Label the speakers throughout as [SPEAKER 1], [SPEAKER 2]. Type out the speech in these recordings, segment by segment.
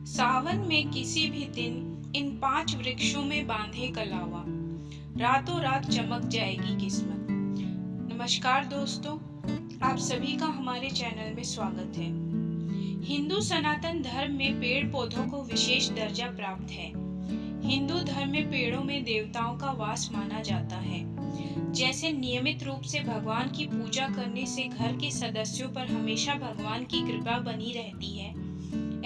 [SPEAKER 1] सावन में किसी भी दिन इन 5 वृक्षों में बांधे कलावा, रातों रात चमक जाएगी किस्मत। नमस्कार दोस्तों, आप सभी का हमारे चैनल में स्वागत है। हिंदू सनातन धर्म में पेड़ पौधों को विशेष दर्जा प्राप्त है। हिंदू धर्म में पेड़ों में देवताओं का वास माना जाता है। जैसे नियमित रूप से भगवान की पूजा करने से घर के सदस्यों पर हमेशा भगवान की कृपा बनी रहती है,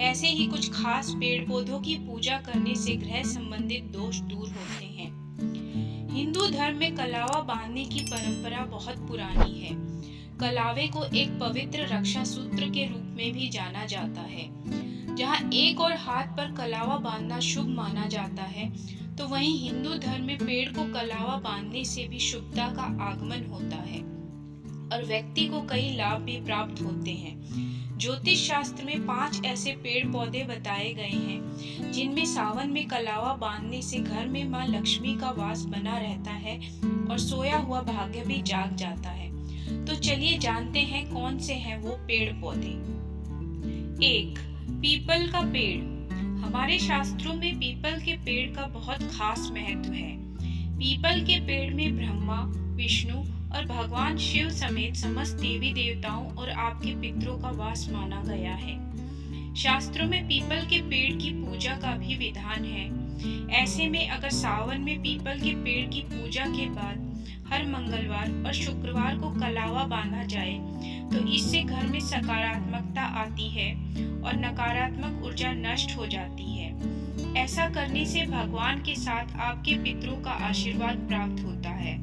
[SPEAKER 1] ऐसे ही कुछ खास पेड़ पौधों की पूजा करने से ग्रह संबंधित दोष दूर होते हैं। हिंदू धर्म में कलावा बांधने की परंपरा बहुत पुरानी है। कलावे को एक पवित्र रक्षा सूत्र के रूप में भी जाना जाता है। जहाँ एक और हाथ पर कलावा बांधना शुभ माना जाता है, तो वहीं हिंदू धर्म में पेड़ को कलावा बांधने से भी शुभता का आगमन होता है और व्यक्ति को कई लाभ भी प्राप्त होते हैं। ज्योतिष शास्त्र में 5 ऐसे पेड़ पौधे बताए गए हैं जिनमें सावन में कलावा बांधने से घर में मां लक्ष्मी का वास बना रहता है और सोया हुआ भाग्य भी जाग जाता है। तो चलिए जानते हैं कौन से हैं वो पेड़ पौधे। 1. पीपल का पेड़। हमारे शास्त्रों में पीपल के पेड़ का बहुत खास महत्व है। पीपल के पेड़ में ब्रह्मा, विष्णु और भगवान शिव समेत समस्त देवी देवताओं और आपके पितरों का वास माना गया है। शास्त्रों में पीपल के पेड़ की पूजा का भी विधान है। ऐसे में अगर सावन में पीपल के पेड़ की पूजा के बाद हर मंगलवार और शुक्रवार को कलावा बांधा जाए तो इससे घर में सकारात्मकता आती है और नकारात्मक ऊर्जा नष्ट हो जाती है। ऐसा करने से भगवान के साथ आपके पितरों का आशीर्वाद प्राप्त होता है।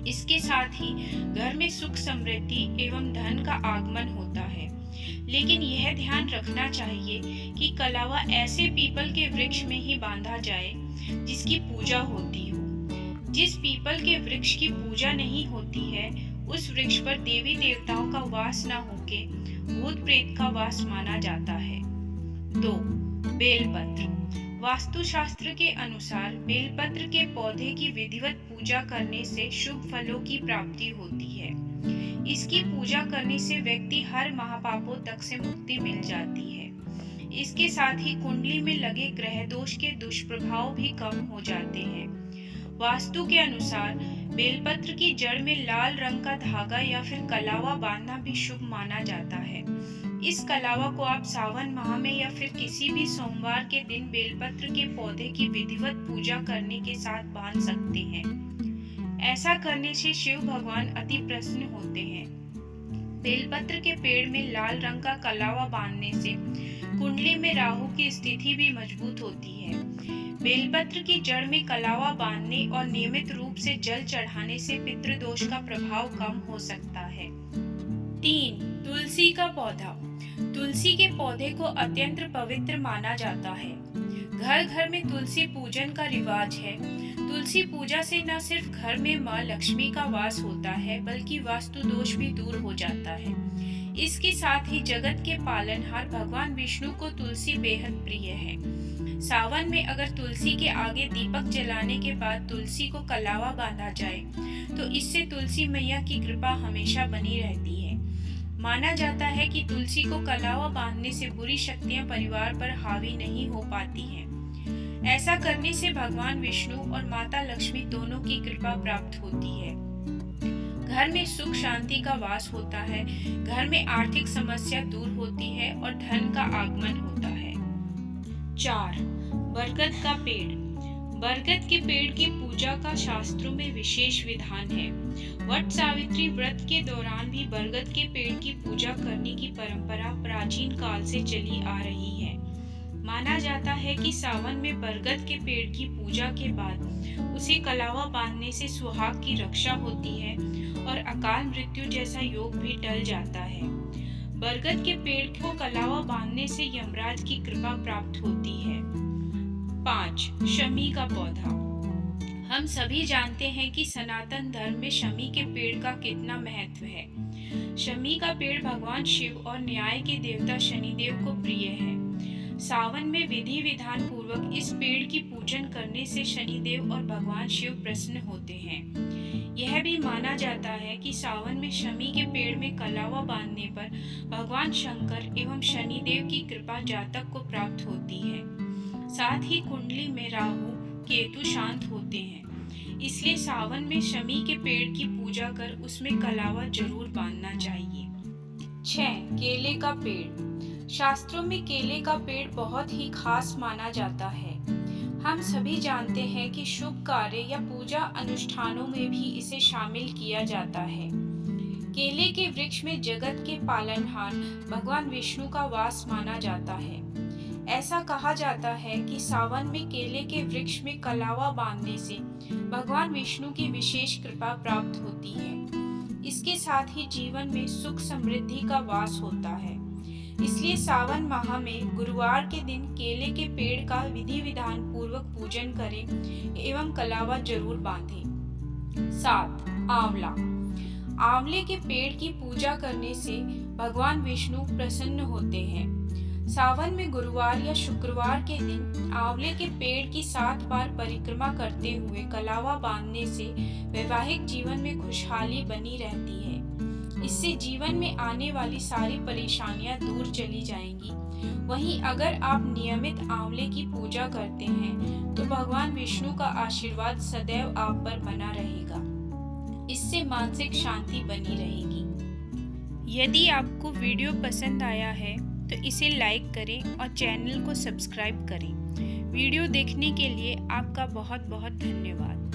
[SPEAKER 1] इसके साथ ही घर में सुख समृद्धि एवं धन का आगमन होता है। लेकिन यह ध्यान रखना चाहिए कि कलावा ऐसे पीपल के वृक्ष में ही बांधा जाए जिसकी पूजा होती हो। जिस पीपल के वृक्ष की पूजा नहीं होती है, उस वृक्ष पर देवी देवताओं का वास न होके भूत प्रेत का वास माना जाता है। 2. बेलपत्र। वास्तुशास्त्र के अनुसार बेलपत्र के पौधे की विधिवत पूजा करने से शुभ फलों की प्राप्ति होती है। इसकी पूजा करने से व्यक्ति हर महापापों तक से मुक्ति मिल जाती है। इसके साथ ही कुंडली में लगे ग्रह दोष के दुष्प्रभाव भी कम हो जाते हैं। वास्तु के अनुसार बेलपत्र की जड़ में लाल रंग का धागा या फिर कलावा बांधना भी शुभ माना जाता है। इस कलावा को आप सावन माह में या फिर किसी भी सोमवार के दिन बेलपत्र के पौधे की विधिवत पूजा करने के साथ बांध सकते हैं। ऐसा करने से शिव भगवान अति प्रसन्न होते हैं। बेलपत्र के पेड़ में लाल रंग का कलावा बांधने से कुंडली में राहु की स्थिति भी मजबूत होती है। बेलपत्र की जड़ में कलावा बांधने और नियमित रूप से जल चढ़ाने से पितृदोष का प्रभाव कम हो सकता है। 3. तुलसी का पौधा। तुलसी के पौधे को अत्यंत पवित्र माना जाता है। घर घर में तुलसी पूजन का रिवाज है। तुलसी पूजा से न सिर्फ घर में मां लक्ष्मी का वास होता है, बल्कि वास्तु दोष भी दूर हो जाता है। इसके साथ ही जगत के पालनहार भगवान विष्णु को तुलसी बेहद प्रिय है। सावन में अगर तुलसी के आगे दीपक जलाने के बाद तुलसी को कलावा बांधा जाए तो इससे तुलसी मैया की कृपा हमेशा बनी रहती है। माना जाता है कि तुलसी को कलावा बांधने से बुरी शक्तियां परिवार पर हावी नहीं हो पाती हैं। ऐसा करने से भगवान विष्णु और माता लक्ष्मी दोनों की कृपा प्राप्त होती है। घर में सुख शांति का वास होता है, घर में आर्थिक समस्या दूर होती है और धन का आगमन होता है। 4. बरगद का पेड़। बरगद के पेड़ की पूजा का शास्त्रों में विशेष विधान है। वट सावित्री व्रत के दौरान भी बरगद के पेड़ की पूजा करने की परंपरा प्राचीन काल से चली आ रही है। माना जाता है कि सावन में बरगद के पेड़ की पूजा के बाद उसे कलावा बांधने से सुहाग की रक्षा होती है और अकाल मृत्यु जैसा योग भी टल जाता है। बरगद के पेड़ को कलावा बांधने से यमराज की कृपा प्राप्त होती है। 5. शमी का पौधा। हम सभी जानते हैं कि सनातन धर्म में शमी के पेड़ का कितना महत्व है। शमी का पेड़ भगवान शिव और न्याय के देवता शनिदेव को प्रिय है। सावन में विधि विधान पूर्वक इस पेड़ की पूजन करने से शनिदेव और भगवान शिव प्रसन्न होते हैं। यह भी माना जाता है कि सावन में शमी के पेड़ में कलावा बांधने पर भगवान शंकर एवं शनिदेव की कृपा जातक को प्राप्त होती है। साथ ही कुंडली में राहु केतु शांत होते हैं, इसलिए सावन में शमी के पेड़ की पूजा कर उसमें कलावा जरूर बांधना चाहिए। 6. केले का पेड़। शास्त्रों में केले का पेड़ बहुत ही खास माना जाता है। हम सभी जानते हैं कि शुभ कार्य या पूजा अनुष्ठानों में भी इसे शामिल किया जाता है। केले के वृक्ष में जगत के पालनहार भगवान विष्णु का वास माना जाता है। ऐसा कहा जाता है कि सावन में केले के वृक्ष में कलावा बांधने से भगवान विष्णु की विशेष कृपा प्राप्त होती है। इसके साथ ही जीवन में सुख समृद्धि का वास होता है। इसलिए सावन माह में गुरुवार के दिन केले के पेड़ का विधि विधान पूर्वक पूजन करें एवं कलावा जरूर बांधें। 7. आंवला। आंवले के पेड़ की पूजा करने से भगवान विष्णु प्रसन्न होते हैं। सावन में गुरुवार या शुक्रवार के दिन आंवले के पेड़ की 7 बार परिक्रमा करते हुए कलावा बांधने से वैवाहिक जीवन में खुशहाली बनी रहती है। इससे जीवन में आने वाली सारी परेशानियां दूर चली जाएंगी। वहीं अगर आप नियमित आंवले की पूजा करते हैं तो भगवान विष्णु का आशीर्वाद सदैव आप पर बना रहेगा। इससे मानसिक शांति बनी रहेगी। यदि आपको वीडियो पसंद आया है तो इसे लाइक करें और चैनल को सब्सक्राइब करें। वीडियो देखने के लिए आपका बहुत बहुत धन्यवाद।